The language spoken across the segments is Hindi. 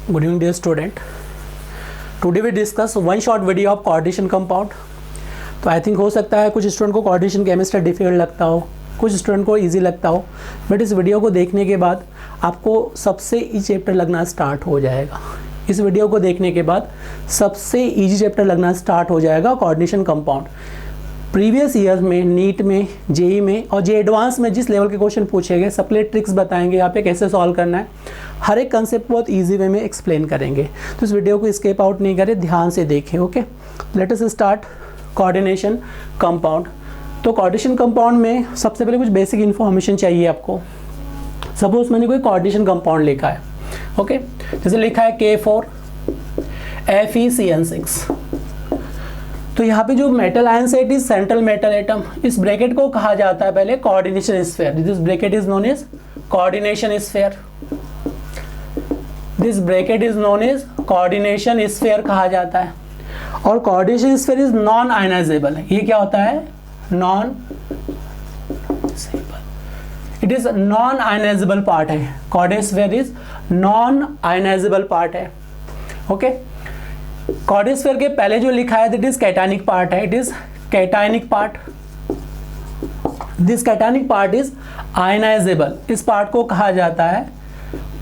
Good evening dear student. Today we discuss one short video of coordination compound. तो आई थिंक हो सकता है कुछ स्टूडेंट को कोऑर्डिनेशन केमिस्ट्री डिफिकल्ट लगता हो, कुछ स्टूडेंट को इजी लगता हो, बट इस वीडियो को देखने के बाद आपको सबसे इजी चैप्टर लगना स्टार्ट हो जाएगा। इस वीडियो को देखने के बाद सबसे इजी चैप्टर लगना स्टार्ट हो जाएगा कोऑर्डिनेशन कंपाउंड। प्रीवियस ईयर में नीट में जेई में और जे एडवांस में जिस लेवल के क्वेश्चन पूछे गए सबके ट्रिक्स बताएंगे यहाँ पे कैसे सॉल्व करना है, हर एक कंसेप्ट बहुत इजी वे में एक्सप्लेन करेंगे। तो इस वीडियो को स्केप आउट नहीं करें, ध्यान से देखें। Okay, let us start coordination compound. तो कोऑर्डिनेशन कंपाउंड में सबसे पहले कुछ बेसिक इन्फॉर्मेशन चाहिए आपको। सपोज मैंने कोई कोऑर्डिनेशन कंपाउंड लिखा है, ओके, जैसे लिखा है K4 FeCN6। तो यहाँ पे जो मेटल आयन से it is central metal atom. इस ब्रैकेट को कहा जाता है पहले coordination sphere. This bracket is known as coordination sphere. This bracket is known as coordination sphere कहा जाता है। और coordination sphere is non ionisable. ये क्या होता है? Non, it is non ionisable part है। Coordination sphere is non ionisable part है। ओके, कोऑर्डिनेशन स्फीयर के पहले जो लिखा है दैट इज कैटायनिक पार्ट है। It is cationic part. This cationic part is ionizable. इस पार्ट को कहा जाता है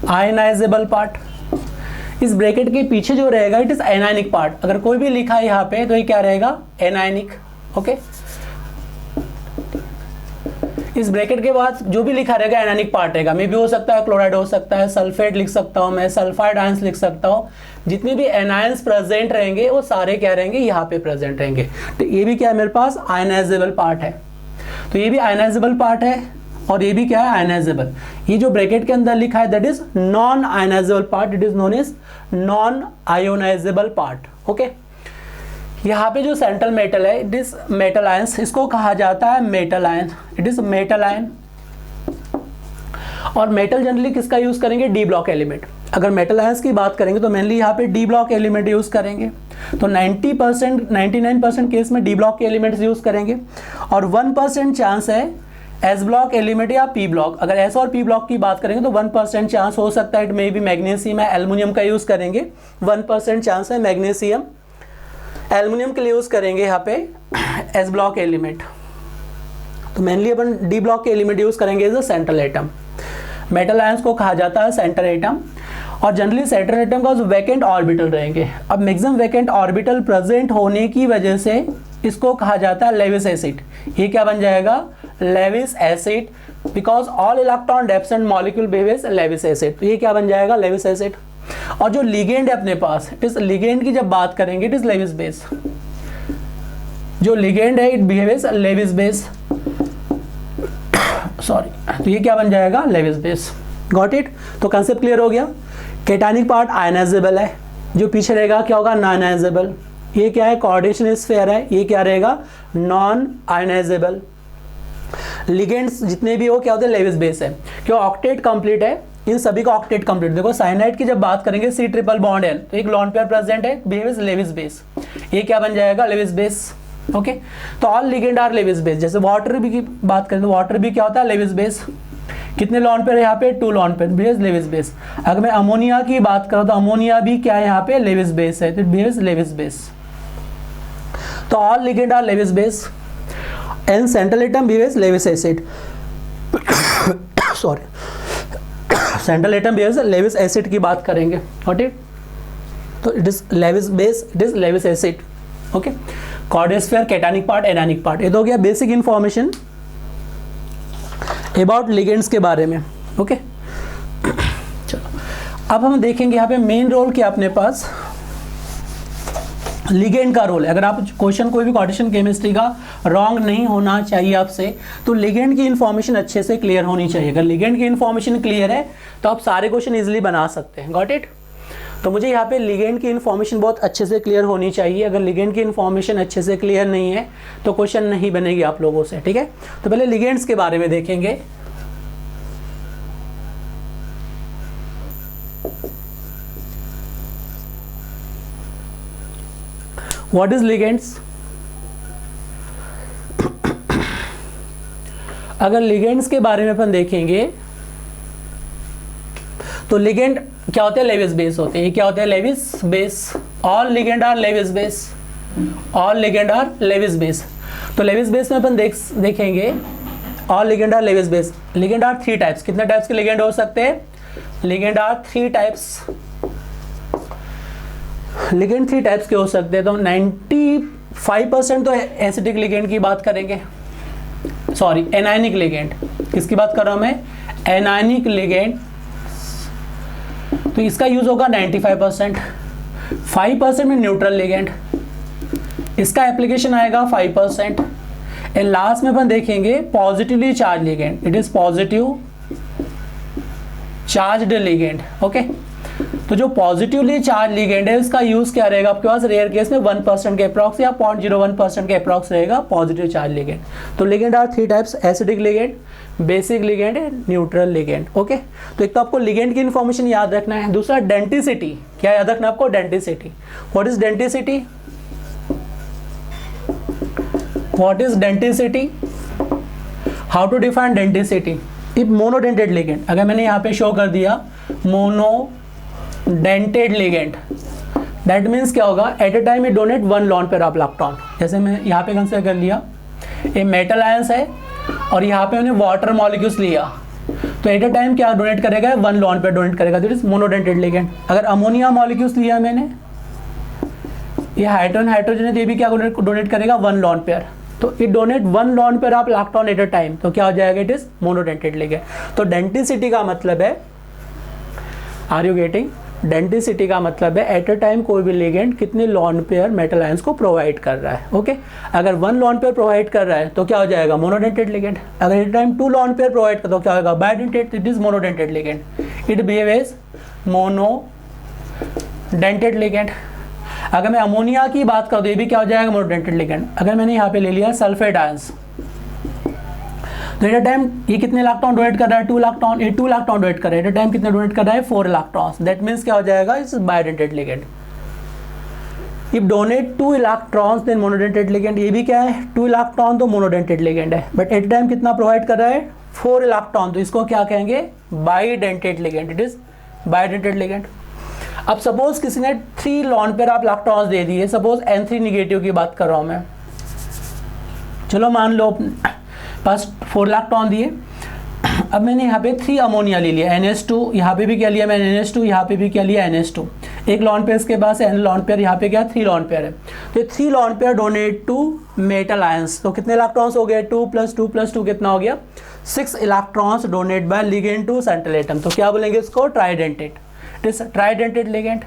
आयनाइजेबल पार्ट। इस ब्रैकेट के पीछे जो रहेगा इट इज एनायनिक पार्ट। अगर कोई भी लिखा है यहाँ पे तो ये क्या रहेगा? एनायनिक। ओके, इस ब्रैकेट के बाद जो भी लिखा रहेगा एनायनिक पार्ट रहेगा। मे भी हो सकता है क्लोराइड, हो सकता है सल्फेट लिख सकता हूँ मैं, सल्फाइड आयंस लिख सकता हूँ। जितने भी एनायंस प्रेजेंट रहेंगे वो सारे क्या रहेंगे? यहाँ पे प्रेजेंट रहेंगे। तो ये भी क्या है मेरे पास? आयनाइजेबल पार्ट है। तो ये भी आयनाइजेबल पार्ट है और ये भी क्या है? आयनाइजेबल। ये जो ब्रैकेट के अंदर लिखा है that is non ionisable part. It is known as non ionizable part. Okay, यहाँ पे जो सेंट्रल मेटल है इट इज मेटल आयंस। इसको कहा जाता है metal ion. It is metal ion. और मेटल जनरली किसका यूज करेंगे? D block element. अगर मेटल आयंस की बात करेंगे तो मेनली यहाँ पे डी ब्लॉक एलिमेंट यूज करेंगे। तो 90% 99% केस में डी ब्लॉक के एलिमेंट्स यूज करेंगे और 1% चांस है एस ब्लॉक एलिमेंट या पी ब्लॉक। अगर एस और पी ब्लॉक की बात करेंगे तो 1% चांस हो सकता है इट मे बी मैग्नीशियम या एल्युमिनियम का यूज करेंगे। 1% चांस है मैग्नीशियम, एल्युमिनियम के लिए यूज करेंगे यहाँ पे एस ब्लॉक एलिमेंट। तो मेनली अपन डी ब्लॉक के एलिमेंट यूज करेंगे as a central atom. Metal ions को कहा जाता है सेंट्रल एटम और जनरली सेंट्रल एटम का वैकेंट ऑर्बिटल रहेंगे। अब मैक्सिमम वैकेंट ऑर्बिटल प्रेजेंट होने की वजह से इसको कहा जाता है लेविस एसिड। ये क्या बन जाएगा? Lewis acid, because all electron absent molecule behave as Lewis acid. तो ये क्या बन जाएगा? Lewis acid. और जो लिगेंड है अपने पास, इट इज लिगेंड की जब बात करेंगे इट इज लेविस बेस। जो लिगेंड है it behave as Lewis base, sorry. तो ये क्या बन जाएगा? Lewis base. Got it? तो कंसेप्ट क्लियर हो गया। कैटायनिक पार्ट आयनाइजेबल है, जो पीछे रहेगा क्या होगा? Non ionisable. ये क्या है? कोऑर्डिनेशन स्फीयर है। ये क्या रहेगा? Non ionisable. लिगेंड्स जितने भी हो क्या होते हैं? लेविस बेस है। क्यों? ऑक्टेट कंप्लीट है, इन सभी का ऑक्टेट कंप्लीट। देखो साइनाइड की जब बात करेंगे C ट्रिपल बॉन्ड N, तो एक लॉन पेयर प्रेजेंट है, बिहेव एज लेविस बेस। ये क्या बन जाएगा? Lewis base. ओके, तो all ligand are Lewis base. जैसे वाटर भी की बात करें तो वाटर भी क्या होता है? Lewis base. कितने लॉन पेयर यहाँ पे? 2 lone pair, behave Lewis base. अगर मैं अमोनिया की बात करूँ तो अमोनिया भी क्या है यहाँ पे? लेविस बेस है, तो बिहेव लेविस बेस। तो all ligand are Lewis base and central atom behave Lewis acid. Sorry, central atom behave Lewis acid की बात करेंगे। ओके, तो it is Lewis base, it is Lewis acid. Okay, coordination sphere, cationic part, anionic part. ये तो हो गया बेसिक इंफॉर्मेशन अबाउट लिगेंड्स के बारे में। ओके, चलो अब हम देखेंगे यहाँ पे मेन रोल क्या अपने पास लिगेंड का रोल है। अगर आप क्वेश्चन कोई भी कोऑर्डिनेशन केमिस्ट्री का रॉन्ग नहीं होना चाहिए आपसे, तो लिगेंड की इंफॉर्मेशन अच्छे से क्लियर होनी चाहिए। अगर लिगेंड की इंफॉर्मेशन क्लियर है तो आप सारे क्वेश्चन इजीली बना सकते हैं। Got it? तो मुझे यहाँ पे लिगेंड की इंफॉर्मेशन बहुत अच्छे से क्लियर होनी चाहिए। अगर लिगेंड की इंफॉर्मेशन अच्छे से क्लियर नहीं है तो क्वेश्चन नहीं बनेगी आप लोगों से। ठीक है, तो पहले लिगेंड्स के बारे में देखेंगे। What is ligands? अगर लिगेंड्स के बारे में अपन देखेंगे तो लिगेंड क्या होते हैं, लेविस बेस होते हैं। ये क्या होते हैं, Lewis base. All ligand are Lewis base, all ligand are Lewis base. तो लेविस बेस में अपन देखेंगे all ligand are Lewis base. Ligand are 3 types. कितने टाइप्स के लिगेंड हो सकते हैं, ligand are 3 types. Ligand 3 types के हो सकते हैं। तो 95% तो एसिडिक लिगेंड की बात करेंगे, सॉरी एनायनिक लिगेंड। किसकी बात कर रहा हूं मैं, एनायनिक लिगेंड। तो इसका यूज होगा 95%। 5% में न्यूट्रल लिगेंड, इसका एप्लीकेशन आएगा 5%। एंड लास्ट में अपन देखेंगे positively charge ligand. It is positive charged ligand. Okay, तो जो पॉजिटिवली चार्ज लिगेंड है उसका यूज क्या रहेगा आपके पास, रेयर केस में 1% के अप्रॉक्स या 0.01% के अप्रॉक्स रहेगा पॉजिटिव चार्ज लिगेंड। तो ligand are 3 types, acidic ligand, basic ligand, neutral ligand. Okay, तो एक तो आपको लिगेंड की इंफॉर्मेशन याद रखना है। दूसरा डेंटिसिटी, क्या याद रखना है आपको, denticity. What is denticity, what is denticity, how to define denticity. If monodentate ligand, अगर मैंने यहाँ पे शो कर दिया मोनोडेंटेड लिगेंड, दैट मीन्स क्या होगा, at a time it donate 1 lone pair of electron. जैसे मैं यहाँ पे कंसिडर कर लिया ये मेटल आयंस है और यहाँ पे मैंने वाटर मॉलिक्यूल्स लिया, तो एट ए टाइम क्या डोनेट करेगा, 1 लॉन पेयर डोनेट करेगा, दैट इज मोनोडेंटेड लिगेंड। अगर अमोनिया मॉलिक्यूल्स लिया मैंने, ये हाइड्रोजन है, तो ये भी क्या डोनेट करेगा, 1 लॉन पेयर। तो it donate 1 lone pair of electron eight a time, तो क्या हो जाएगा, इट इज मोनोडेंटेड लिगेंड। तो डेंटिसिटी का मतलब है, आर यू गेटिंग, डेंटिसिटी का मतलब है एट अ टाइम कोई भी लिगेंड कितने लॉन पेयर मेटल आयंस को प्रोवाइड कर रहा है। ओके, अगर 1 लॉन पेयर प्रोवाइड कर रहा है तो क्या हो जाएगा, मोनोडेंटेड लिगेंड। अगर at a time 2 lone pair provide कर तो क्या होगा, bidentate, it is monodentate ligand. It behave as monodentate ligand. अगर मैं अमोनिया की बात करूँ तो ये भी क्या हो जाएगा, मोनोडेंटेड लिगेंड। अगर मैंने यहाँ पे ले लिया सल्फेट आयंस, तो एट अ टाइम ये कितने इलेक्ट्रॉन डोनेट कर रहा है, 2 इलेक्ट्रॉन, ये 2 इलेक्ट्रॉन डोनेट कर रहा है, एट अ टाइम कितने डोनेट कर रहा है, 4 इलेक्ट्रॉन्स। दैट मीन्स क्या हो जाएगा, it's bidentate ligand. If donate 2 electrons then monodentate ligand. ये भी क्या है, 2 इलेक्ट्रॉन तो मोनोडेंटेड लिगेंड है, बट एट अ टाइम कितना प्रोवाइड कर रहा है, 4 इलेक्ट्रॉन, तो इसको क्या कहेंगे, bidentate ligand. It is bidentate ligand. अब सपोज किसी ने 3 लॉन पेयर ऑफ इलेक्ट्रॉन्स दे दिए, सपोज N3 निगेटिव की बात कर रहा हूं मैं, चलो मान लो पास 4 इलेक्ट्रॉन दिए। अब मैंने यहाँ पे 3 अमोनिया ले लिया, NH2, यहाँ पे भी क्या लिया मैंने, NH2, यहाँ पे भी क्या लिया, NH2। एक लॉन पेयर के पास N लॉन पेयर, यहाँ पे क्या 3 लॉन पेयर है। तो 3 lone pair donate to metal ions, तो कितने इलेक्ट्रॉन्स हो गए, 2 + 2 + 2 कितना हो गया, 6 electrons donate by ligand to central atom. तो क्या बोलेंगे इसको, tridentate. It is tridentate ligand.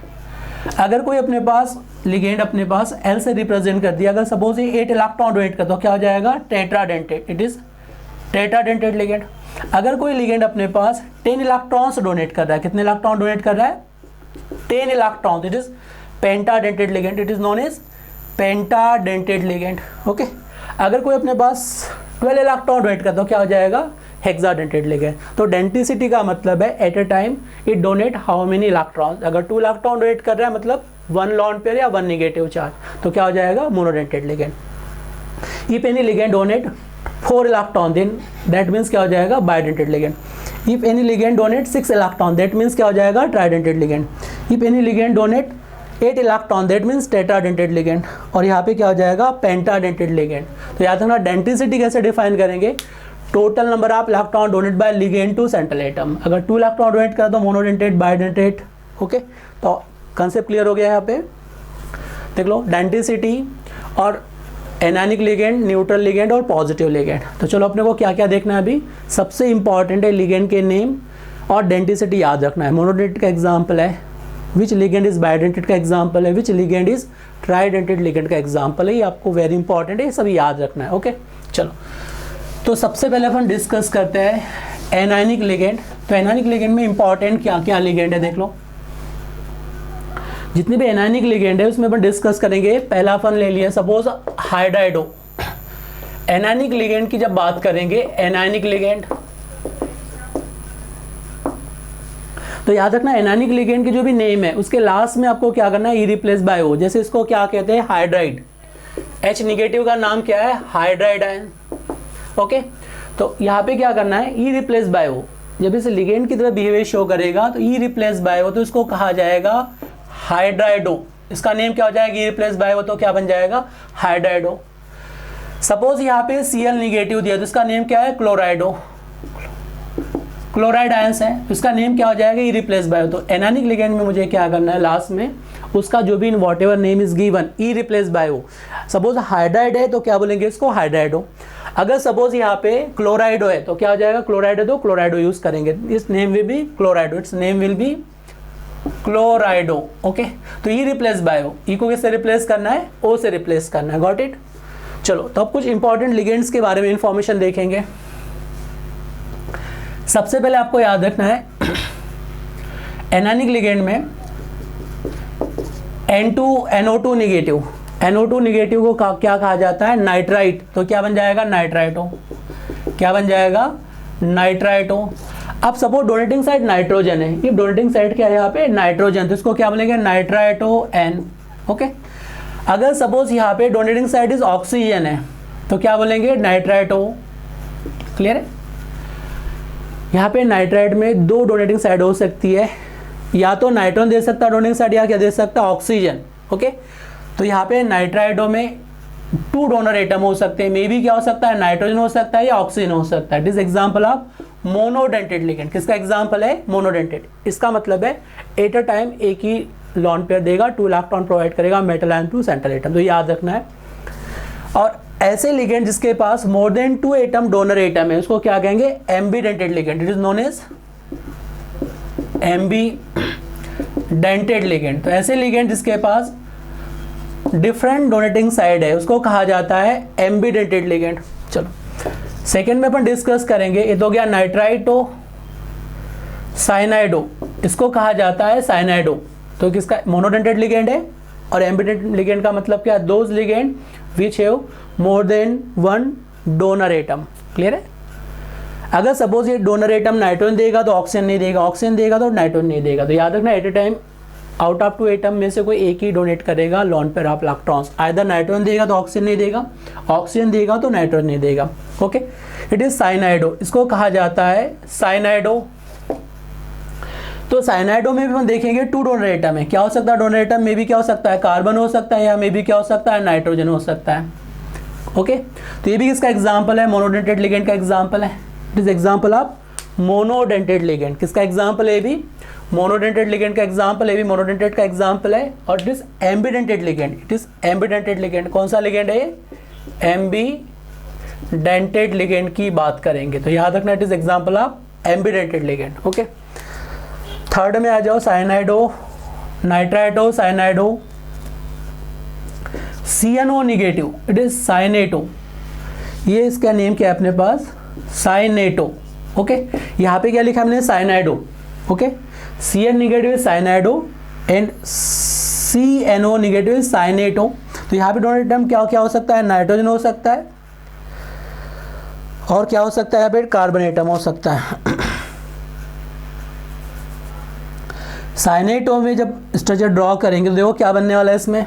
अगर कोई अपने पास लिगेंड अपने पास L से रिप्रेजेंट कर दिया, अगर सपोज ये 8 इलेक्ट्रॉन डोनेट करता तो क्या हो जाएगा, tetradentate. It is tetradentate ligand. अगर कोई लिगेंड अपने पास 10 इलेक्ट्रॉन्स डोनेट कर रहा है, कितने इलेक्ट्रॉन डोनेट कर रहा है, 10 electron, it is pentadentate ligand. It is known as pentadentate ligand. Okay, अगर कोई अपने पास 12 इलेक्ट्रॉन डोनेट करता तो क्या हो जाएगा, हेक्साडेंटेड लिगेंड। तो डेंटिसिटी का मतलब है eight a time it donate how many electrons. अगर 2 इलेक्ट्रॉन डोनेट कर रहा है मतलब 1 लॉन पेयर या 1 नेगेटिव चार्ज, तो क्या हो जाएगा, monodentate ligand. If any ligand donate 4 electron then that means क्या हो जाएगा, bidentate ligand. If any ligand donate 6 electron that means क्या हो जाएगा, tridentate ligand. If any ligand donate 8 electron that means tetradentate ligand. और यहाँ पे क्या हो जाएगा, पेंटाडेंटेड लिगेंड। तो याद रखना डेंटिसिटी कैसे डिफाइन करेंगे, total number of electron donate by ligand to central atom. अगर 2 इलेक्ट्रॉन डोनेट करा तो मोनोडेंटेड, बाइडेंटेड। ओके, तो कंसेप्ट क्लियर हो गया यहाँ पे, देख लो डेंटिसिटी और एनायनिक लिगेंड, न्यूट्रल लिगेंड और पॉजिटिव लिगेंड। तो चलो अपने को क्या क्या देखना है अभी, सबसे इंपॉर्टेंट है लिगेंड के नेम और डेंटिसिटी याद रखना है। मोनोडेंटेड का एग्जाम्पल है, विच लिगेंड इज बाइडेंटेड का एग्जाम्पल है, विच लिगेंड इज ट्राइडेंटेड लिगेंड का एग्जाम्पल है। ये आपको वेरी इंपॉर्टेंट है, ये सभी याद रखना है। ओके, चलो तो सबसे पहले अपन डिस्कस करते हैं एनायनिक लिगेंड। तो एनायनिक लिगेंड में इंपॉर्टेंट क्या क्या लिगेंड है, देख लो जितने भी एनायनिक लिगेंड है उसमें अपन डिस्कस करेंगे। पहला अपन ले लिया सपोज हाइड्राइडो। एनायनिक लिगेंड की जब बात करेंगे, एनायनिक लिगेंड, तो याद रखना एनायनिक लिगेंड की जो भी नेम है उसके लास्ट में आपको क्या करना है, ई रिप्लेस बाय ओ। जैसे इसको क्या कहते हैं, हाइड्राइड। H निगेटिव का नाम क्या है, हाइड्राइड आयन। ओके, तो यहाँ पे क्या करना है, ई रिप्लेस बाय ओ। जब इस लिगेंड की तरह बिहेवियर शो करेगा तो ई रिप्लेस बाय हो तो इसको कहा जाएगा हाइड्राइडो। इसका नेम क्या हो जाएगा, ई रिप्लेस बाय हो तो क्या बन जाएगा, हाइड्राइडो। सपोज यहाँ पे Cl निगेटिव दिया तो इसका नेम क्या है, क्लोराइडो, क्लोराइड आयंस है, इसका नेम क्या हो जाएगा, ई रिप्लेस बाय हो। तो एनानिक लिगेंड में मुझे क्या करना है, लास्ट में उसका जो भी in what ever name is given E replace by हो। सपोज हाइड्राइड है तो क्या बोलेंगे इसको, हाइड्राइडो। अगर सपोज यहाँ पे क्लोराइडो है तो क्या हो जाएगा, क्लोराइडो, तो क्लोराइडो यूज करेंगे, इस name will be क्लोराइडो, it's name will be क्लोराइडो। Okay, तो ई रिप्लेस बाय हो, ई को किससे रिप्लेस करना है, ओ से रिप्लेस करना है। Got it. चलो तो अब कुछ इंपॉर्टेंट लिगेंड्स के बारे में इंफॉर्मेशन देखेंगे। सबसे पहले आपको याद रखना है एनानिक लिगेंड में NO2 निगेटिव, NO2 निगेटिव को क्या कहा जाता है, नाइट्राइट। तो क्या बन जाएगा, नाइट्राइटो, क्या बन जाएगा, नाइट्राइटो। अब सपोज डोनेटिंग साइड नाइट्रोजन है, ये डोनेटिंग साइड क्या है यहाँ पे, नाइट्रोजन, तो इसको क्या बोलेंगे, नाइट्राइटो N। ओके, अगर सपोज यहाँ पे डोनेटिंग साइड इज ऑक्सीजन है तो क्या बोलेंगे, नाइट्राइटो। क्लियर है। यहाँ पे नाइट्राइट में दो डोनेटिंग साइड हो सकती है, या तो नाइट्रोजन दे सकता है डोनेटिंग साइड, या क्या दे सकता है, ऑक्सीजन। ओके, तो यहाँ पे नाइट्राइडो में 2 डोनर एटम हो सकते हैं, मे बी क्या हो सकता है, नाइट्रोजन हो सकता है या ऑक्सीजन हो सकता है। It is example of monodentate ligand. किसका एग्जाम्पल है, मोनोडेंटेड। इसका मतलब है एट अ टाइम एक ही लॉन पेयर देगा, 2 इलेक्ट्रॉन प्रोवाइड करेगा metal ion to central atom, तो याद रखना है। और ऐसे लिगेंड जिसके पास more than 2 atom donor atom है उसको क्या कहेंगे, ambidentate ligand. It is known as ambidentate ligand. तो ऐसे लिगेंड जिसके पास डिफरेंट डोनेटिंग साइड है उसको कहा जाता है एम्बीडेंटेड लिगेंड। चलो सेकेंड में अपन डिस्कस करेंगे, ये तो गया नाइट्राइटो, साइनाइडो, इसको कहा जाता है साइनाइडो। तो किसका, मोनोडेंटेड लिगेंड है। और एम्बीडेंटेड लिगेंड का मतलब क्या, those ligand which have more than 1 donor atom. Clear है। अगर सपोज ये डोनर एटम नाइट्रोजन देगा तो ऑक्सीजन नहीं देगा, ऑक्सीजन देगा तो नाइट्रोजन नहीं देगा। तो याद रखना at a time out of 2 atom में से कोई एक ही डोनेट करेगा lone pair of electrons. Either nitrogen देगा तो ऑक्सीजन नहीं देगा, ऑक्सीजन देगा तो नाइट्रोजन नहीं देगा। ओके, इट इज साइनाइडो, इसको कहा जाता है साइनाइडो। तो साइनाइडो में भी हम देखेंगे 2 डोनर एटम है। क्या हो सकता है डोनर एटम में भी, क्या हो सकता है, कार्बन हो सकता है, या में भी क्या हो सकता है, नाइट्रोजन हो सकता है। ओके, तो ये भी किसका एग्जाम्पल है, मोनोडेंटेड लिगेंड का एग्जाम्पल है। It is example of monodentate ligand. किसका एग्जाम्पल है, भी मोनोडेंटेड लिगेंड का एग्जाम्पल है, भी मोनोडेंटेड का एग्जाम्पल है। और it is एम्बीडेंटेड ligand, it is एम्बीडेंटेड ligand. कौन सा लिगेंड है ये, एम्बीडेंटेड लिगेंड की बात करेंगे। तो याद रखना it is example of ambidentate ligand. Okay, third में आ जाओ, cyanido, nitrito, cyanido, CNO negative, it is cyanato. ये इसका नेम क्या है अपने पास, साइनेटो। ओके, यहाँ पे क्या लिखा हमने, cyanido. Okay, Cn negative is cyanido and CNO negative is cyanato. तो यहाँ पे डोनर एटम क्या क्या हो सकता है, नाइट्रोजन हो सकता है, और क्या हो सकता है यहाँ पे, कार्बन एटम हो सकता है। साइनेटो में जब स्ट्रक्चर ड्रॉ करेंगे तो देखो क्या बनने वाला है इसमें,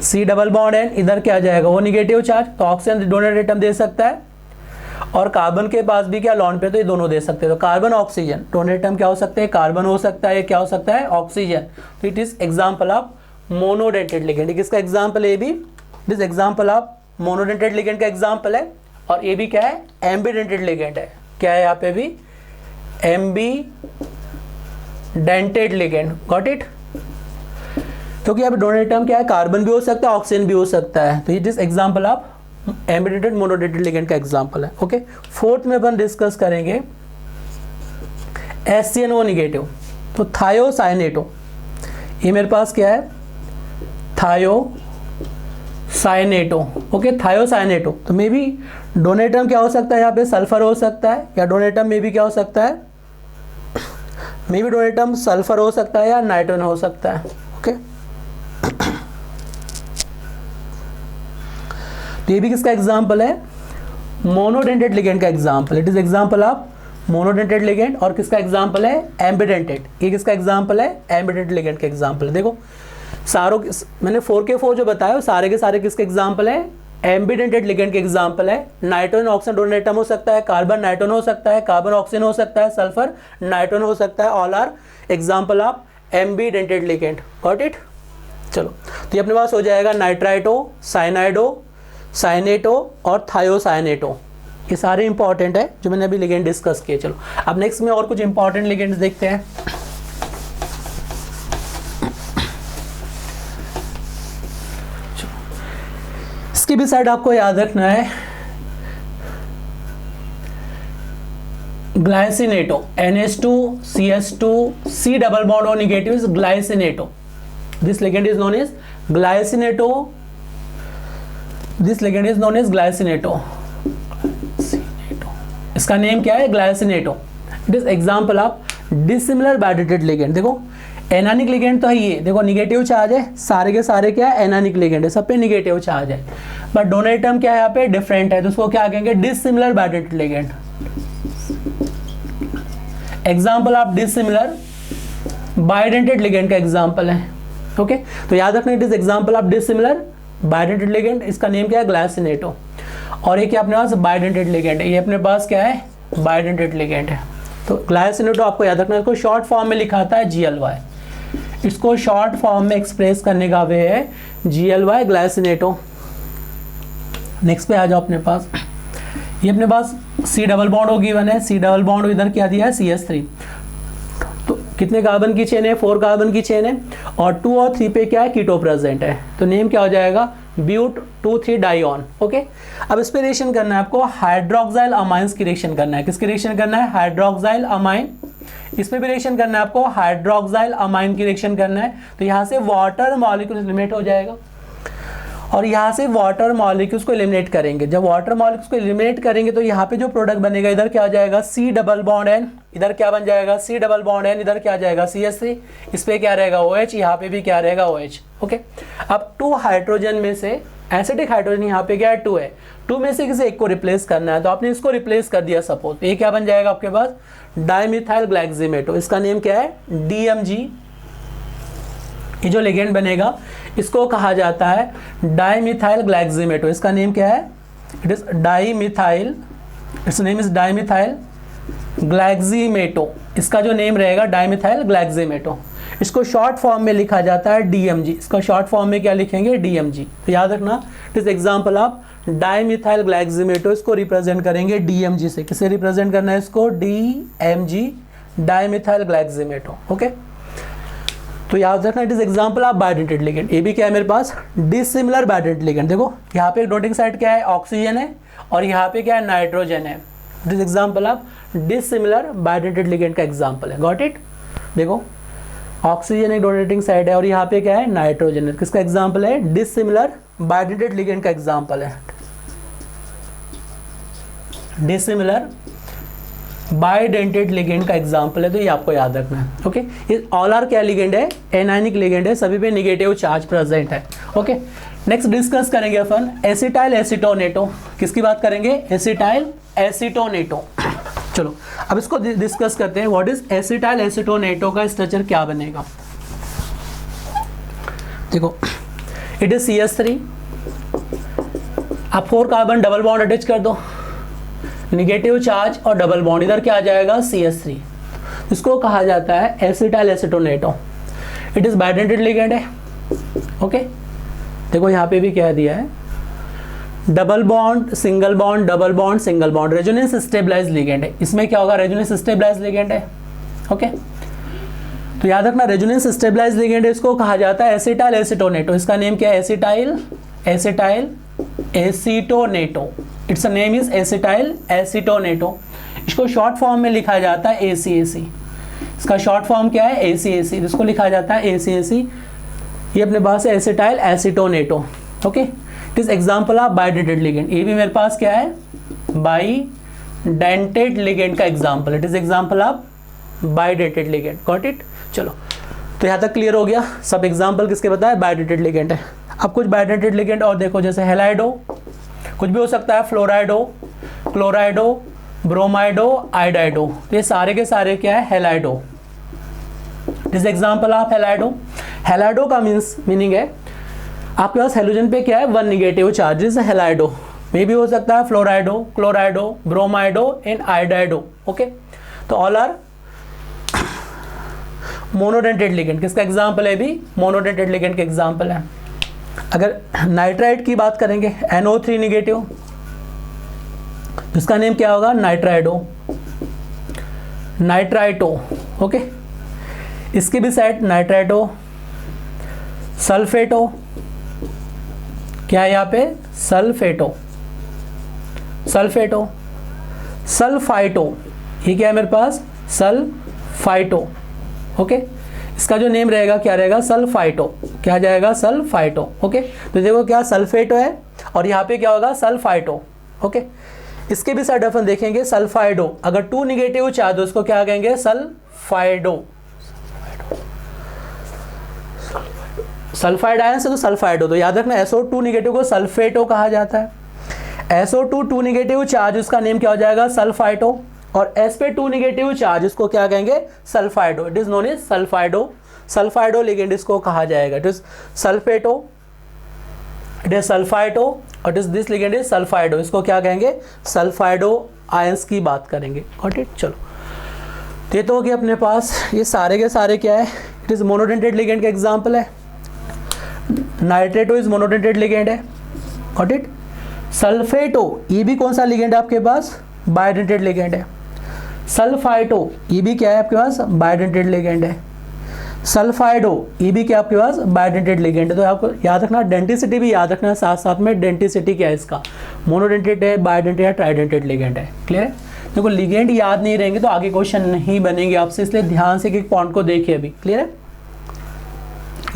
C डबल बॉन्ड एन, इधर क्या आ जाएगा, वो निगेटिव चार्ज। तो ऑक्सीजन डोनर एटम दे सकता है, और कार्बन के पास भी क्या लॉन पे, तो ये दोनों दे सकते हैं। तो कार्बन ऑक्सीजन डोनर एटम क्या हो सकते हैं, कार्बन हो सकता है, क्या हो सकता है, ऑक्सीजन। तो it is example of monodentate ligand. किसका एग्जाम्पल है, भी it is example of monodentate ligand का एग्जाम्पल है। और ये भी क्या है, एम्बीडेंटेड लिगेंड है। क्या है यहाँ पे भी, एम्बीडेंटेड लिगेंड। Got it. तो क्या डोनर एटम क्या है, कार्बन भी हो सकता है, ऑक्सीजन भी हो सकता है। तो it is example of एम्बीडेंटेड monodentate ligand का एग्जाम्पल है। ओके, फोर्थ में अपन डिस्कस करेंगे SCNO निगेटिव। तो थायोसाइनेटो, ये मेरे पास क्या है, थायोसाइनेटो। Okay, thiocyanato. तो मे बी डोनेटम क्या हो सकता है यहाँ पे, सल्फर हो सकता है, या डोनेटम में भी क्या हो सकता है, मे बी डोनेटम सल्फर हो सकता है या नाइट्रोजन हो सकता है। ओके, तो ये भी किसका एग्जाम्पल है, मोनोडेंटेड लिगेंड का example. It is example of monodentate ligand. और किसका एग्जाम्पल है, एम्बीडेंटेड। ये किसका एग्जाम्पल है, एम्बीडेंटेड लिगेंड का एग्जाम्पल है। देखो सारों मैंने 4 के 4 जो बताया सारे के सारे किसके एग्जाम्पल है, एम्बिडेंटेड लिगेंड के एग्जांपल है नाइट्रोजन ऑक्सीजन डोनेटम हो सकता है, कार्बन नाइट्रोजन हो सकता है, कार्बन ऑक्सीजन हो सकता है, सल्फर नाइट्रोजन हो सकता है, all are example of ambidentate ligand. Got it. चलो तो ये अपने पास हो जाएगा नाइट्राइटो, साइनाइडो, साइनेटो और थायोसाइनेटो। ये सारे इंपॉर्टेंट है जो मैंने अभी लिगेंड डिस्कस किए। चलो अब नेक्स्ट में और कुछ इंपॉर्टेंट लिगेंड्स देखते हैं। इसकी भी साइड आपको याद रखना है, glycinato, NH2 CH2 C double bond और negative is glycinato. This ligand is known as glycinato, this ligand is known as glycinato. इसका नेम क्या है? Glycinato. It is example of dissimilar bidentate ligand. देखो एनानिक लिगेंड तो है ये, देखो निगेटिव चार्ज है, सारे के सारे क्या है? एनानिक लिगेंड है, सब पे निगेटिव चार्ज है, बट डोनेटम क्या है यहाँ पे? डिफरेंट है, तो उसको क्या कहेंगे? Dissimilar bidentate ligand. Example of dissimilar bidentate ligand का एग्जांपल है। ओके तो याद रखना, it is example of dissimilar bidentate ligand. इसका नेम क्या है? ग्लाइसिनेटो। और ये क्या अपने पास? बाइडेटेड लिगेंड है, ये अपने पास क्या है? बाइडेटेड लिगेंड है। तो ग्लाइसिनेटो आपको याद रखना है, इसको शॉर्ट फॉर्म में लिखा था है GLY। इसको शॉर्ट फॉर्म में एक्सप्रेस करने का वे है GLY, ग्लाइसिनेटो। नेक्स्ट पे आ जाओ अपने पास, ये अपने पास C डबल बॉन्ड गिवन है, C डबल बॉन्ड इधर क्या दिया है? CH3। तो कितने कार्बन की चेन है? 4 कार्बन की चेन है, और 2 और 3 पे क्या है? कीटो प्रेजेंट है, तो नेम क्या हो जाएगा? ब्यूट 2,3 डाइऑन। ओके अब इस पे रिएक्शन करना है आपको, हाइड्रोक्साइल अमाइंस की रिएक्शन करना है। किसकी रिएक्शन करना है? Hydroxyl amine. इस पे भी रिएक्शन करना है आपको, हाइड्रोक्साइल अमाइन की रिएक्शन करना है। तो यहाँ से वाटर मॉलिक्यूल एलिमिनेट हो जाएगा, और यहाँ से वाटर मॉलिक्यूल्स को एलिमिनेट करेंगे। जब वाटर मॉलिक्यूल्स को एलिमिनेट करेंगे तो यहाँ पे जो प्रोडक्ट बनेगा, इधर क्या आ जाएगा? C डबल बॉन्ड N, इधर क्या बन जाएगा? C डबल बॉन्ड N, इधर क्या आ जाएगा? CH3, इस पे क्या रहेगा? OH, यहाँ पे भी क्या रहेगा? OH। ओके अब 2 हाइड्रोजन में से एसिडिक हाइड्रोजन यहाँ पे क्या है? 2 है, 2 में से किसी एक को रिप्लेस करना है, तो आपने इसको रिप्लेस कर दिया सपोज, तो ये क्या बन जाएगा आपके पास? Dimethyl glyoximato. इसका नेम क्या है? DMG। ये जो लिगेंड बनेगा इसको कहा जाता है डाइमिथाइल ग्लाइक्सिमेटो। इसका नेम क्या है? It is dimethyl, it's name is dimethyl glyoximato. इसका जो नेम रहेगा डाइमिथाइल ग्लाइक्सिमेटो। इसको शॉर्ट फॉर्म में लिखा जाता है DMG। इसको शॉर्ट फॉर्म में क्या लिखेंगे? DMG। तो याद रखना, it is example of dimethyl glyoximato. इसको रिप्रेजेंट करेंगे DMG से। किसे रिप्रेजेंट करना है इसको? DMG, dimethyl glyoximato. ओके तो याद रखना, it is example of bidentate ligand. ये भी क्या है मेरे पास? Dissimilar bidentate ligand. देखो यहाँ पे डोटिंग साइड क्या है? ऑक्सीजन है, और यहाँ पे क्या है? नाइट्रोजन है। It is example of dissimilar bidentate ligand का एग्जांपल है। Got it. देखो ऑक्सीजन एक डोनेटिंग साइड है, और यहाँ पे क्या है? नाइट्रोजन है। किसका एग्जांपल है? डिसिमिलर बाइडेटेड लिगेंड का एग्जांपल है। डिसिमिलर बाइडेंटेड लिगेंड का एग्जांपल है, तो ये आपको याद रखना है। ओके ये ऑल आर क्या लिगेंड है? एनायनिक लिगेंड है, सभी पे नेगेटिव चार्ज प्रेजेंट है। ओके नेक्स्ट डिस्कस करेंगे अपन एसिटाइल एसीटोनेटो। किसकी बात करेंगे? एसिटाइल एसीटोनेटो। चलो अब इसको डिस्कस करते हैं। व्हाट इज एसिटाइल एसीटोनेटो का स्ट्रक्चर क्या बनेगा? देखो इट इज CH3, आप 4 कार्बन डबल बॉन्ड अटैच कर दो, निगेटिव चार्ज और डबल बॉन्ड, इधर क्या आ जाएगा? CH3। इसको कहा जाता है acetyl acetonato. It is bidentate ligand है। ओके देखो यहाँ पे भी क्या दिया है? Double bond, single bond, double bond, single bond, resonance stabilise ligand है। इसमें क्या होगा? रेजोनेंस स्टेबलाइज लिगेंड है। ओके तो याद रखना, रेजोनेंस स्टेबलाइज लिगेंड है, इसको कहा जाता है एसिटाइल एसीटोनेटो। इसका नेम क्या है? Acetyl acetonato. It's name is acetyl acetonato. इसको शॉर्ट फॉर्म में लिखा जाता है ACAC। इसका शॉर्ट फॉर्म क्या है? ACAC। इसको लिखा जाता है ACAC। ये अपने पास है acetyl acetonato. Okay it is example of bidentate ligand. ये भी मेरे पास क्या है? बाइडेंटेड लिगेंड का example. It is example of bidentate ligand. Got it. चलो तो यहाँ तक क्लियर हो गया। सब एग्जांपल किसके बताए? बाइडेटेड लिगेंड है। अब कुछ बाइडेटेड लिगेंड और देखो, जैसे हेलाइडो, कुछ भी हो सकता है, फ्लोराइडो, क्लोराइडो, ब्रोमाइडो, आइडाइडो, तो ये सारे के सारे क्या है? Halido. This example of halido. Halido का मीनिंग है आपके पास हेलोजन पे क्या है, 1 निगेटिव चार्ज, इज हेलाइडो, मे भी हो सकता है फ्लोराइडो, क्लोराइडो, ब्रोमाइडो एंड आयोडाइडो। ओके, तो ऑल आर मोनोडेंटेड लिगेंड। किसका एग्जाम्पल है भी, मोनोडेंटेड लिगेंड के एग्जाम्पल है। अगर नाइट्राइड की बात करेंगे, NO3 निगेटिव, इसका नेम क्या होगा, नाइट्राइडो, नाइट्राइटो। ओके, इसके भी साइड नाइट्राइटो, सल्फेटो, क्या है यहाँ पे, सल्फेटो, सल्फेटो, सल्फाइटो, ये क्या है मेरे पास, सल्फाइटो। ओके, इसका जो नेम रहेगा क्या रहेगा, सल्फाइटो, क्या जाएगा, सल्फाइटो। ओके, तो देखो क्या सल्फेटो है और यहाँ पे क्या होगा, सल्फाइटो। ओके, इसके भी साइड अपन देखेंगे, सल्फाइडो, अगर 2 निगेटिव चार्ज हो उसको क्या कहेंगे, सल्फाइडो, सल्फाइड आयन से तो सल्फाइडो। तो याद रखना SO2 निगेटिव को सल्फेटो कहा जाता है, SO2 2 निगेटिव चार्ज, उसका नेम क्या हो जाएगा, सल्फाइटो, और S पे 2 निगेटिव चार्ज, उसको क्या कहेंगे, sulphido, it is known as sulphido, sulphido ligand इसको कहा जाएगा। It is sulphato, it is sulphito, और it is this ligand is sulphido, इसको क्या कहेंगे, सल्फाइडो आयंस की बात करेंगे। गॉट इट, चलो ये तो हो गया अपने पास, ये सारे के सारे क्या है, इट इज मोनोडेंटेड लिगेंड का एग्जाम्पल है। नाइट्रेटो इज मोनोडेंटेड लिगेंड है। गॉट इट, सल्फेटो, ये भी कौन सा लिगेंड है आपके पास, बायोडेंटेड लिगेंड है। सल्फाइटो, ये भी क्या है आपके पास, बायोडेंटेड लिगेंड है। सल्फाइडो, ये भी क्या आपके पास, बायोडेंटेड लिगेंड है। तो आपको याद रखना, डेंटिसिटी भी याद रखना, साथ साथ में डेंटिसिटी क्या है इसका, मोनोडेंटेड है, बायोडेंटेड है, ट्राइडेंटेड लिगेंड है। क्लियर है, देखो लिगेंड याद नहीं रहेंगे तो आगे क्वेश्चन नहीं बनेंगे आपसे, इसलिए ध्यान से एक पॉइंट को देखिए अभी। क्लियर है,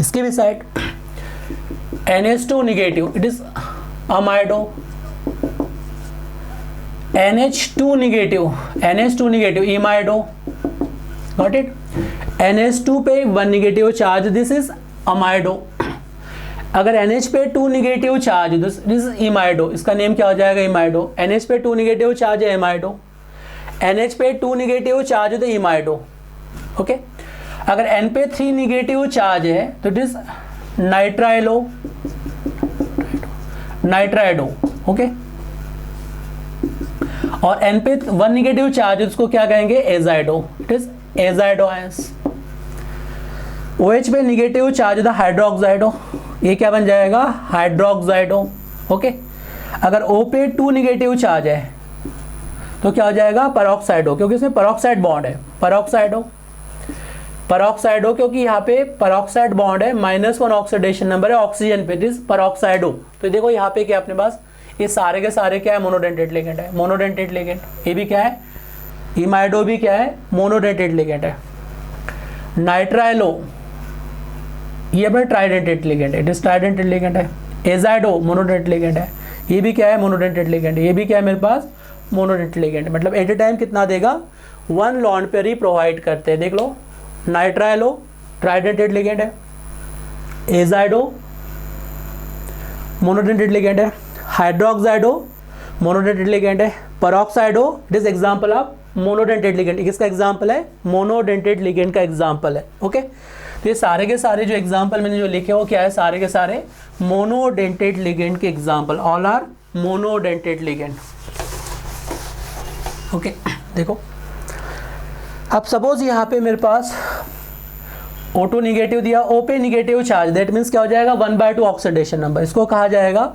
इसके भी side NH2 negative, it is amido, NH2 negative, NH2 negative, imido. Got it, NH2 पे 1 negative charge, this is amido. अगर NH पे 2 negative charge, this is imido, इसका नेम क्या हो जाएगा, इमाइडो। NH पे 2 निगेटिव चार्ज है, इमाइडो। NH पे 2 निगेटिव चार्ज है तो इमाइडो। ओके, अगर N पे 3 निगेटिव चार्ज है तो इट इज नाइट्राइलो, नाइट्राइडो। ओके, और N पे 1 निगेटिव चार्ज है उसको क्या कहेंगे, एजाइडो, इट इज एजाइडो आयंस। OH पे निगेटिव चार्ज था, हाइड्रोक्साइडो, ये क्या बन जाएगा, हाइड्रोक्साइडो। ओके, अगर O पे 2 निगेटिव चार्ज है तो क्या हो जाएगा, परऑक्साइडो, क्योंकि इसमें परऑक्साइड बॉन्ड है, परऑक्साइडो, परऑक्साइडो, क्योंकि यहाँ पे परऑक्साइड बॉन्ड है, -1 ऑक्सीडेशन नंबर है ऑक्सीजन पे, दिस परऑक्साइडो। तो देखो यहाँ पे क्या अपने पास, ये सारे के सारे क्या है, मोनोडेंटेड लिगेंड है, मोनोडेंटेड लिगेंड। ये भी क्या है, इमाइडो भी क्या है, मोनोडेंटेड लिगेंड है। नाइट्राइलो, ये अपना ट्राइडेंटेड लिगेंड है, इट इज ट्राइडेंटेड लिगेंड है। एजाइडो मोनोडेंटेड लिगेंड है, ये भी क्या है, मोनोडेंटेड लिगेंड है। ये भी क्या है मेरे पास, मोनोडेंटेड लिगेंड, मतलब एट ए टाइम कितना देगा, 1 लॉन्ड पेयर ही प्रोवाइड करते हैं। देख लो, नाइट्राइलो ट्राइडेंटेड लिगेंड है, एजाइडो मोनोडेंटेड लिगेंड है, हाइड्रोक्साइडो मोनोडेंटेड लिगेंड है, peroxido it is example of monodentate ligand. किसका एग्जांपल है, मोनोडेंटेड लिगेंड का एग्जांपल है। ओके, तो ये सारे के सारे जो एग्जांपल मैंने जो लिखे वो क्या है, सारे के सारे मोनोडेंटेड लिगेंड के example, all are monodentate ligand. Okay, देखो अब सपोज यहाँ पे मेरे पास O2 निगेटिव दिया, O पे निगेटिव चार्ज, दैट मीन्स क्या हो जाएगा, 1/2 ऑक्सीडेशन नंबर, इसको कहा जाएगा।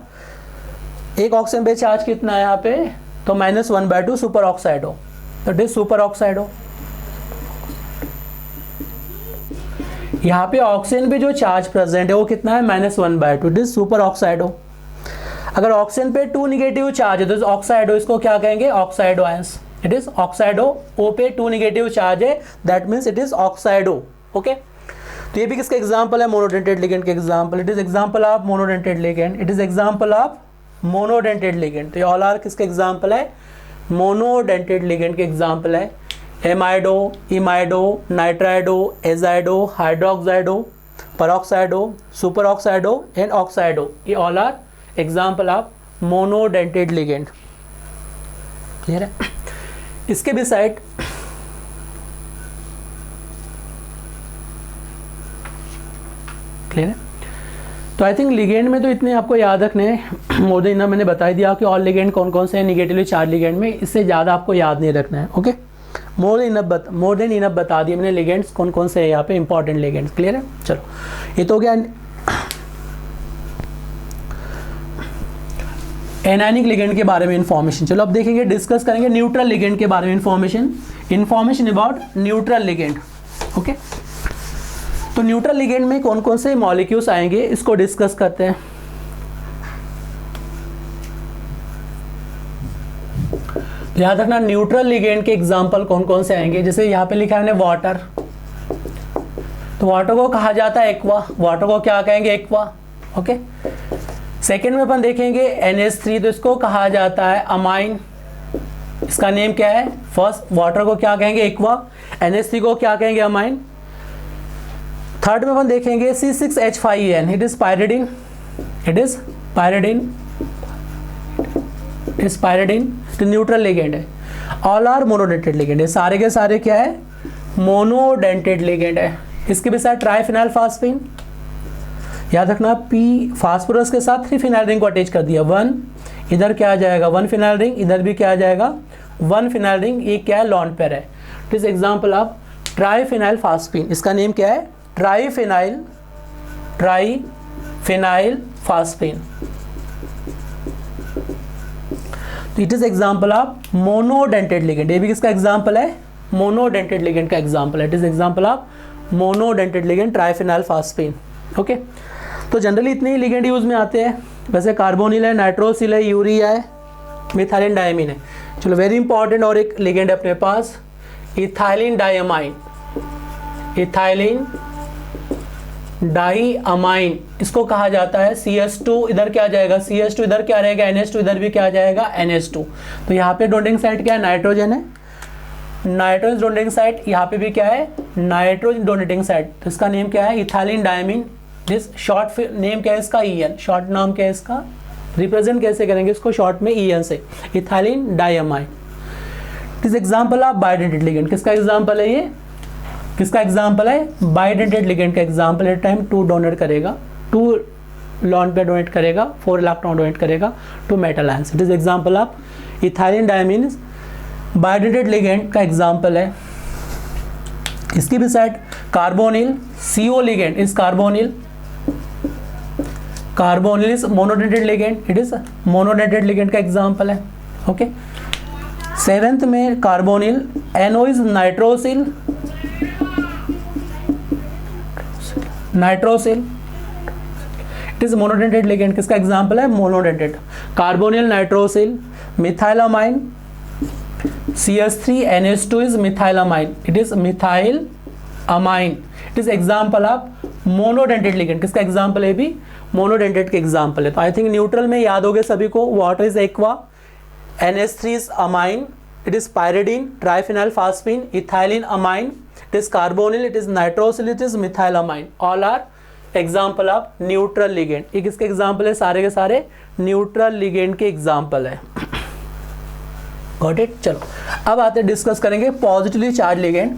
एक ऑक्सीजन पे चार्ज कितना है यहाँ पे, तो -1/2 सुपर ऑक्साइडो, तो इट इज सुपर ऑक्साइडो। यहाँ पे ऑक्सीजन पे जो चार्ज प्रेजेंट है वो कितना है, -1/2, इट इज सुपर ऑक्साइडो। अगर ऑक्सीजन पे 2 निगेटिव चार्ज है तो ऑक्साइडो, इसको क्या कहेंगे, oxido ions, it is oxido. O पे 2 निगेटिव चार्ज है, that means it is oxido. Okay, तो ये भी किसका एग्जांपल है, मोनोडेंटेड लिगेंड के example, it is example of monodentate ligand, it is example of monodentate ligand. तो ये ऑल आर किसके एग्जांपल है, मोनोडेंटेड लिगेंड के एग्जांपल है। एमाइडो, इमाइडो, नाइट्राइडो, एजाइडो, हाइड्रोक्साइडो, परऑक्साइडो, सुपर ऑक्साइडो एंड ऑक्साइडो, ये all are example of monodentate ligand. Clear है, इसके भी साइड क्लियर है। तो आई थिंक लिगेंड में तो इतने आपको याद रखने हैं, मोर देन इनफ मैंने बता दिया कि और लिगेंड कौन कौन से हैं निगेटिवली चार्ज लिगेंड में, इससे ज़्यादा आपको याद नहीं रखना है। ओके, मोर देन इनफ बता दिया मैंने लिगेंड्स कौन कौन से हैं यहाँ पे इंपॉर्टेंट लिगेंड्स। क्लियर है? चलो ये तो हो गया एनायनिक लिगेंड के बारे में इंफॉर्मेशन। चलो अब देखेंगे, डिस्कस करेंगे न्यूट्रल लिगेंड के बारे में information about neutral ligand. Okay, तो न्यूट्रल लिगेंड में कौन कौन से मॉलिक्यूल्स आएंगे इसको डिस्कस करते हैं। याद रखना न्यूट्रल लिगेंड के एग्जांपल कौन कौन से आएंगे। जैसे यहाँ पे लिखा है हमने वाटर, तो वाटर को कहा जाता है एक्वा, वाटर को क्या कहेंगे? एक्वा। ओके, सेकेंड में अपन देखेंगे NH3, तो इसको कहा जाता है अमाइन, इसका नेम क्या है? फर्स्ट वाटर को क्या कहेंगे? एक्वा, NH3 को क्या कहेंगे? अमाइन। थर्ड में अपन देखेंगे C6H5En, इट इज पायरिडीन, तो न्यूट्रल लिगेंड है। ऑल आर मोनोडेंटेड लिगेंड है, सारे के सारे क्या है? मोनोडेंटेड लिगेंड है। इसके भी साथ ट्राइफिनाइल फास्फीन, याद रखना P फास्फोरस के साथ 3 फिनाइल रिंग को अटैच कर दिया, 1 इधर क्या आ जाएगा? 1 फिनाइल रिंग, इधर भी क्या आ जाएगा? 1 फिनाइल रिंग। ये क्या है? लॉन पेयर है। This example of triphenyl phosphine, इसका नेम क्या है? Triphenyl phosphine. तो it is example of monodentate ligand. ये भी किसका एग्जांपल है? मोनोडेंटेड लिगेंड का एग्जांपल है। It is example of monodentate ligand triphenyl phosphine. Okay, तो जनरली इतने ही लिगेंड यूज में आते हैं। वैसे कार्बोनिल है, नाइट्रोसिल है, यूरिया है, मिथाइलिन डायमीन है। चलो वेरी इंपॉर्टेंट और एक लिगेंड अपने पास इथाइलिन डायमाइन, इथाइलिन डाईअमाइन, इसको कहा जाता है CS2, इधर क्या आ जाएगा? CS2, इधर क्या रहेगा? NH2, इधर भी क्या आ जाएगा? NH2। तो यहाँ पे डोनेटिंग साइट क्या है? नाइट्रोजन है, नाइट्रोजन डोनेटिंग साइट, यहाँ पे भी क्या है? Nitrogen donating site. तो इसका नेम क्या है? Ethylene diamine. This short name क्या है इसका? EN। शॉर्ट नाम क्या है इसका? रिप्रेजेंट कैसे करेंगे इसको? शॉर्ट में EN से, ethylene diamine. This example of bidentate ligand, किसका एग्जांपल है ये? किसका एग्जांपल है? बाइडेंटेड लिगेंड का एग्जांपल। एट टाइम 2 डोनेट करेगा, 2 लॉन पेयर डोनेट करेगा, 4 इलेक्ट्रॉन डोनेट करेगा, 2 metal ions. It is example of ethylene diamine, bidentate ligand का एग्जांपल है। इसकी भी side carbonyl, CO ligand is carbonyl, carbonyl is monodentate ligand, it is monodentate ligand का एग्जांपल है। ओके, सेवेंथ में carbonyl, NO is nitrosyl, nitrosyl, it is monodentate ligand, किसका एग्जांपल है? Monodentate. Carbonyl, nitrosyl, methylamine, CS3NH2 is methylamine, it is methyl amine, it is example of monodentate ligand। किसका एग्जाम्पल है? भी मोनोडेंटेट के एग्जाम्पल है। तो आई थिंक न्यूट्रल में याद हो गए सभी को, water is aqua, NH3 is amine, it is pyridine, triphenyl phosphine, ethylene amine, it is carbonyl, it is nitrosyl, it is methylamine, all are example of neutral ligand. ये किसके एग्जाम्पल है? सारे के सारे न्यूट्रल लिगेंड के एग्जाम्पल है। Got it? चलो अब आते डिस्कस करेंगे पॉजिटिवली चार्ज लिगेंड।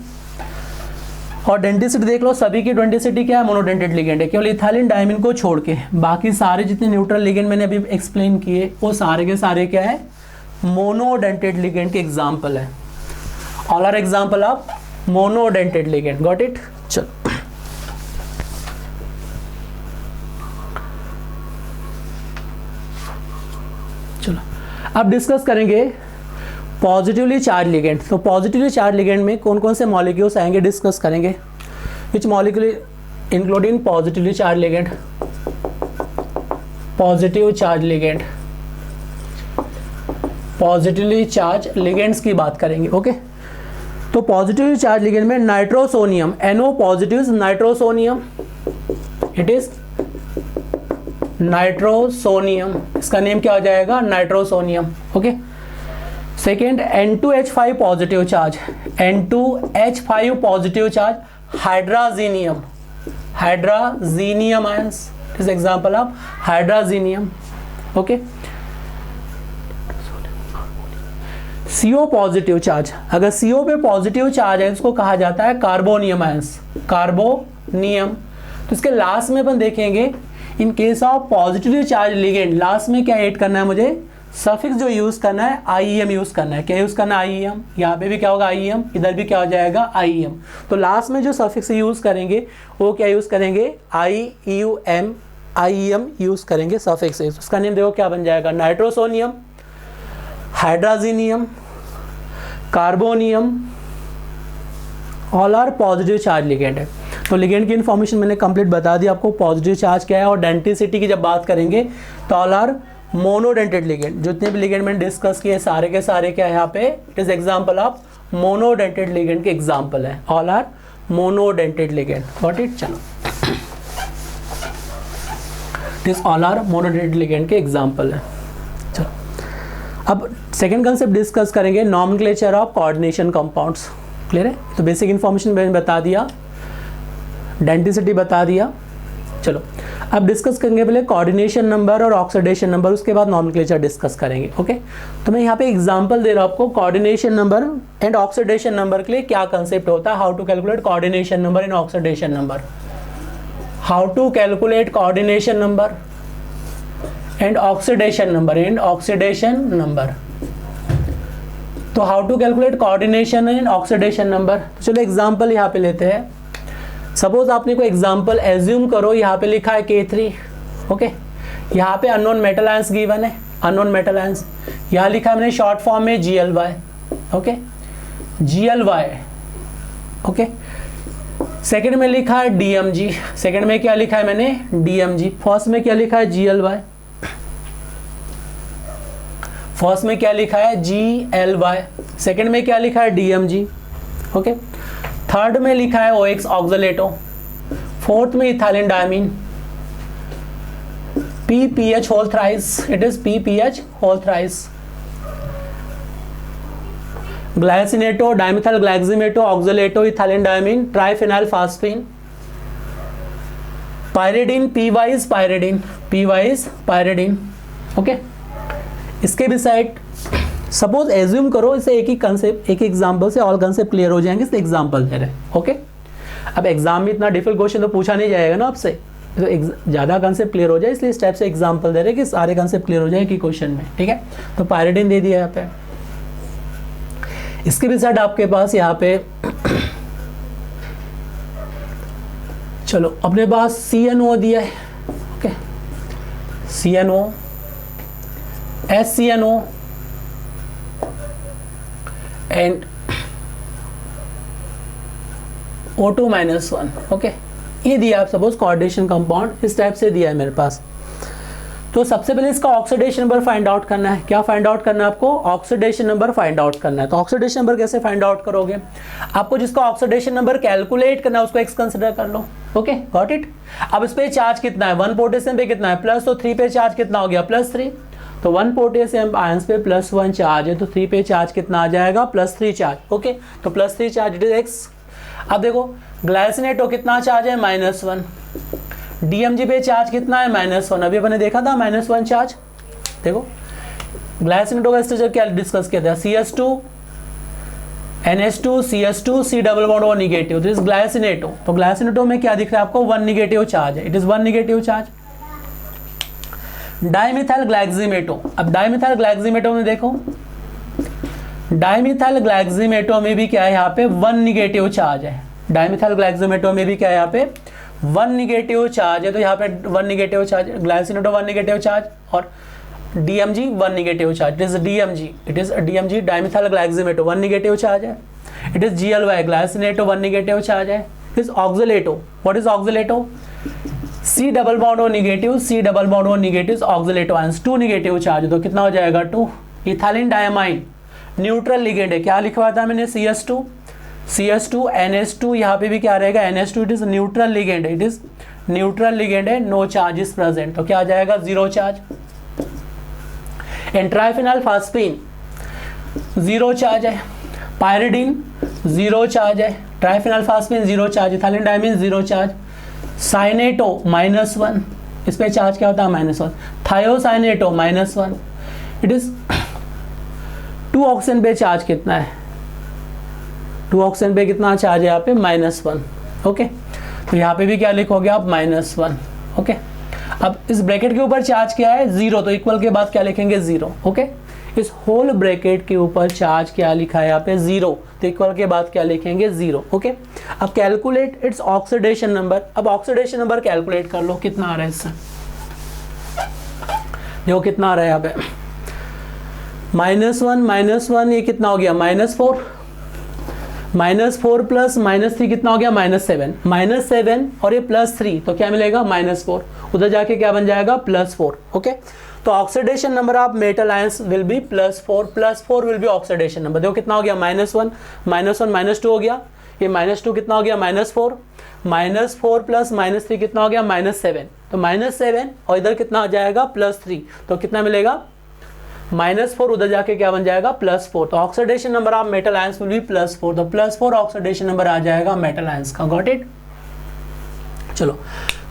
और डेंटिसिटी देख लो, सभी की डेंटिसिटी क्या है? मोनोडेंटेड लिगेंड है, केवल इथाइलिन डायमीन को छोड़ के। बाकी सारे जितने न्यूट्रल लिगेंड मैंने अभी एक्सप्लेन किए वो सारे के सारे क्या है? मोनोडेंटेड लिगेंड के एग्जाम्पल है। All are example of monodentate ligand. Got it? चलो अब डिस्कस करेंगे पॉजिटिवली चार्ज लिगेंड। तो पॉजिटिवली चार्ज लिगेंड में कौन कौन से मॉलिक्यूल्स आएंगे डिस्कस करेंगे। Which molecule including positively charge ligand? Positive charge ligand, positively charge ligands की बात करेंगे। ओके, तो पॉजिटिवली चार्ज लिगेंड में nitrosonium, NO positive nitrosonium, it is nitrosonium, इसका नेम क्या हो जाएगा? Nitrosonium. Okay, second N2H5 positive charge, N2H5 positive charge hydrazinium, hydrazinium ions, is example of hydrazinium. Okay, CO positive charge, अगर CO पे पॉजिटिव चार्ज है इसको कहा जाता है कार्बोनियम आयंस, कार्बोनियम। तो इसके लास्ट में अपन देखेंगे in case of positive charge ligand last में क्या ऐड करना है मुझे, सफिक्स जो यूज करना है IEM यूज करना है। क्या यूज करना है, IEM। यहाँ पे भी क्या होगा IEM, इधर भी क्या हो जाएगा IEM। तो लास्ट में जो सफिक्स यूज करेंगे वो क्या यूज करेंगे, IEM यूज करेंगे सफिक्स से। उसका नेम देखो क्या बन जाएगा, nitrosonium, hydrazinium, carbonium, all are positive charge ligand है। तो लिगेंड की इन्फॉर्मेशन मैंने कंप्लीट बता दी आपको, पॉजिटिव चार्ज क्या है। और डेंटिसिटी की जब बात करेंगे तो ऑल आर मोनोडेंटेड लिगेंड, जितने भी लिगेंड मैंने डिस्कस किए सारे के सारे क्या है यहाँ पे, it is example of monodentate ligand के एग्जांपल है, all are monodentate ligand. Got it, चलो it is all are monodentate ligand के एग्जांपल है। चलो अब सेकंड कंसेप्ट डिस्कस करेंगे, nomenclature of coordination compounds. Clear है, तो बेसिक इन्फॉर्मेशन मैंने बता दिया, डेंटिसिटी बता दिया। चलो अब डिस्कस करेंगे पहले कोऑर्डिनेशन नंबर और ऑक्सीडेशन नंबर, उसके बाद नॉमेनक्लेचर डिस्कस करेंगे। ओके, तो मैं यहाँ पे एग्जांपल दे रहा हूँ आपको coordination number and oxidation number के लिए क्या कंसेप्ट होता है, how to calculate coordination number and oxidation number, how to calculate coordination number and oxidation number तो how to calculate coordination and oxidation number. तो चलो एग्जांपल यहाँ पे लेते हैं। सपोज आपने कोई एग्जांपल एज्यूम करो, यहाँ पे लिखा है K3, ओके, यहाँ पे अननोन मेटल आयंस गिवन है, अननोन मेटल आयंस, यहाँ लिखा है मैंने शॉर्ट फॉर्म में GLY, okay, GLY, okay. Second में लिखा है DMG, सेकंड में क्या लिखा है मैंने DMG, फर्स्ट में क्या लिखा है GLY, फर्स्ट में क्या लिखा है GLY, सेकंड में क्या लिखा है DMG, ओके। थर्ड में लिखा है OX ऑक्सलेटो, फोर्थ में ethylene diamine, PPH whole thrice, it is PPH whole thrice, glycinato, dimethyl glyoximato, oxalato, ethylene diamine, triphenyl phosphine, pyridine, PY is pyridine, okay. इसके भी साइड सपोज एज्यूम करो, इसे एक ही कंसेप्ट, एक एग्जांपल से ऑल कंसेप्ट क्लियर हो जाएंगे, इस एग्जांपल दे रहे हैं, ओके। अब एग्जाम में इतना डिफिकल्ट क्वेश्चन तो पूछा नहीं जाएगा ना आपसे, तो ज़्यादा कंसेप्ट क्लियर हो जाए इसलिए इस टाइप से एग्जांपल दे रहे हैं कि सारे कंसेप्ट क्लियर हो जाए कि क्वेश्चन में, ठीक है। तो पायरिडीन दे दिया यहाँ पे। इसके भी साइड आपके पास यहाँ पे चलो अपने पास CNO दिया है, okay, CNO, SCNO and O2-1, okay. ये दिया आप सपोज कोऑर्डिनेशन कंपाउंड इस टाइप से दिया है मेरे पास। तो सबसे पहले इसका ऑक्सीडेशन नंबर फाइंड आउट करना है। क्या फाइंड आउट करना है आपको, ऑक्सीडेशन नंबर फाइंड आउट करना है। तो ऑक्सीडेशन नंबर कैसे फाइंड आउट करोगे, आपको जिसका ऑक्सीडेशन नंबर कैलकुलेट करना है उसको x कंसीडर कर लो, ओके, गॉट इट। अब इस पे चार्ज कितना है, 1 पोटेशियम पे कितना है प्लस, तो 3 पे चार्ज कितना हो गया +3, तो 1 पोटेशियम आयंस पे +1 चार्ज है, तो 3 पे चार्ज कितना आ जाएगा +3 चार्ज, ओके। तो +3 चार्ज इट इज x। अब देखो ग्लाइसिनेटो कितना चार्ज है -1, DMG पे चार्ज कितना है -1, अभी अपने देखा था -1 चार्ज। देखो ग्लाइसिनेटो का स्ट्रक्चर क्या डिस्कस किया था, CS2 NH2 CS2 C double bond O negative, this glycinato. तो ग्लाइसिनेटो में क्या दिख रहा है आपको, 1 निगेटिव चार्ज है, it is 1 negative charge. Dimethyl glyoximato, अब डाइमिथाइल ग्लाइक्सिमेटो में देखो, डाइमिथाइल ग्लाइक्सिमेटो में भी क्या है यहाँ पे 1 निगेटिव चार्ज है, डाइमिथाइल ग्लाइक्सिमेटो में भी क्या है यहाँ पे 1 निगेटिव चार्ज है। तो यहाँ पे 1 negative charge, glycinato 1 negative charge और DMG 1 negative charge, it is DMG dimethyl glyoximato 1 negative charge है। It is GLY glycinato 1 negative charge है। Is oxalato, what is oxalato, C double bond O negative, C double bond O negative, oxalato ions 2 negative charge, तो कितना हो जाएगा 2। इथाइलिन डायमाइन न्यूट्रल लिगेंड है, क्या लिखवाया था मैंने CS2 NH2, यहाँ पे भी क्या रहेगा NH2, it is neutral ligand है, इट इज न्यूट्रल लिगेंड है, नो चार्ज इज प्रेजेंट, तो क्या आ जाएगा 0 charge. And triphenol phosphine 0 charge है, पायरिडीन 0 चार्ज है, triphenol phosphine 0 charge, ethylene diamine 0 charge, cyanato -1, इस पे चार्ज क्या होता है -1, थायोसाइनेटो -1, इट इज 2 ऑक्सीजन पे चार्ज कितना है, 2 ऑक्सीजन पे कितना चार्ज है यहाँ पे -1, ओके। तो यहाँ पे भी क्या लिखोगे आप -1, ओके। अब इस ब्रैकेट के ऊपर चार्ज क्या है, 0, तो इक्वल के बाद क्या लिखेंगे, 0। ओके, इस होल ब्रैकेट के ऊपर चार्ज क्या लिखा है यहाँ पे, 0, तो इक्वल के बाद क्या लिखेंगे, 0। ओके, अब कैलकुलेट इट्स ऑक्सीडेशन नंबर। अब ऑक्सीडेशन नंबर कैलकुलेट कर लो, कितना आ रहा है इससे, देखो कितना आ रहा है यहाँ पे, -1 ये कितना हो गया, -4, -4 प्लस -3 कितना हो गया, -7 और ये +3 तो क्या मिलेगा, -4, उधर जाके क्या बन जाएगा, +4। ओके, तो oxidation number of metal ions will be +4 will be oxidation number. देखो कितना हो गया, -1 -2 हो गया, ये -2 कितना हो गया, -4 प्लस -3 कितना हो गया, -7, तो -7 और इधर कितना आ जाएगा, +3, तो कितना मिलेगा, -4, उधर जाके क्या बन जाएगा, +4, तो oxidation number of metal ions will be +4, तो +4 ऑक्सीडेशन नंबर आ जाएगा मेटल आयंस का। Got it. चलो,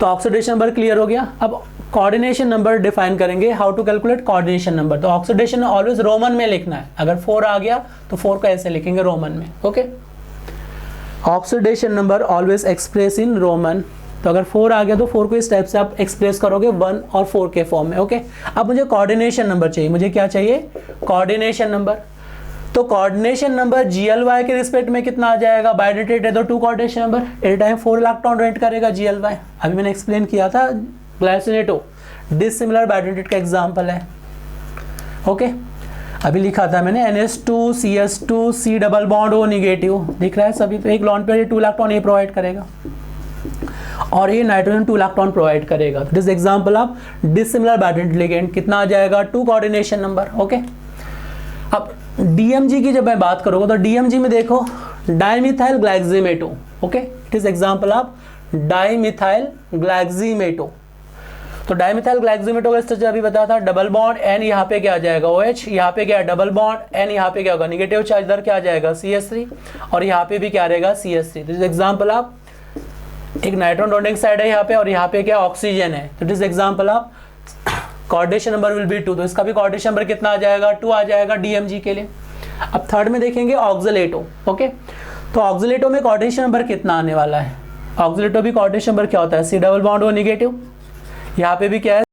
तो ऑक्सीडेशन नंबर क्लियर हो गया। अब कोऑर्डिनेशन नंबर डिफाइन करेंगे, how to calculate coordination number. तो ऑक्सीडेशन ऑलवेज रोमन में लिखना है, अगर 4 आ गया तो 4 को ऐसे लिखेंगे रोमन में। Okay, oxidation number always express in Roman, तो अगर 4 आ गया तो 4 को इस टाइप से आप एक्सप्रेस करोगे 1 और 4 के फॉर्म में। ओके, अब मुझे कोऑर्डिनेशन नंबर चाहिए, मुझे क्या चाहिए, कोऑर्डिनेशन नंबर। तो कोऑर्डिनेशन नंबर GLY के रिस्पेक्ट में कितना आ जाएगा, बायोडेटेड है तो 2 coordination number, at time 4 electron donate करेगा GLY। अभी मैंने एक्सप्लेन किया था, ग्लाइसिनेटो डिसिमिलर बायोडेटेड का एग्जाम्पल है। ओके, अभी लिखा था मैंने NH2 CS2 C double bond O negative, दिख रहा है सभी, तो एक लॉन पेयर 2 इलेक्ट्रॉन ये प्रोवाइड करेगा और ये नाइट्रोजन 2 इलेक्ट्रॉन प्रोवाइड करेगा। This example of dissimilar bidentate ligand, कितना आ जाएगा, 2 कोऑर्डिनेशन नंबर। ओके, अब DMG की जब मैं बात करूँगा तो DMG में देखो dimethyl glyoximato. Okay, it is example of dimethyl glyoximato. तो डाइमिथाइल ग्लाइक्सिमेटो का स्ट्रक्चर अभी बताया था, डबल बॉन्ड N, यहाँ पे क्या आ जाएगा OH, यहाँ पे क्या है डबल बॉन्ड N, यहाँ पे क्या होगा निगेटिव चार्ज, इधर क्या आ जाएगा CH3 और यहाँ पे भी क्या रहेगा CH3। दिस एग्जांपल ऑफ, एक नाइट्रोजन डोनेटिंग साइड है यहाँ पे और यहाँ पे क्या ऑक्सीजन है, तो this example of coordination number will be 2, तो इसका भी कोऑर्डिनेशन नंबर कितना आ जाएगा, 2 आ जाएगा DMG के लिए। अब थर्ड में देखेंगे ऑक्सीलेटो। ओके, तो ऑक्सीलेटो में कोऑर्डिनेशन नंबर कितना आने वाला है, ऑक्सीलेटो भी कोऑर्डिनेशन नंबर क्या होता है, C double bond O negative, यहाँ पे भी क्या है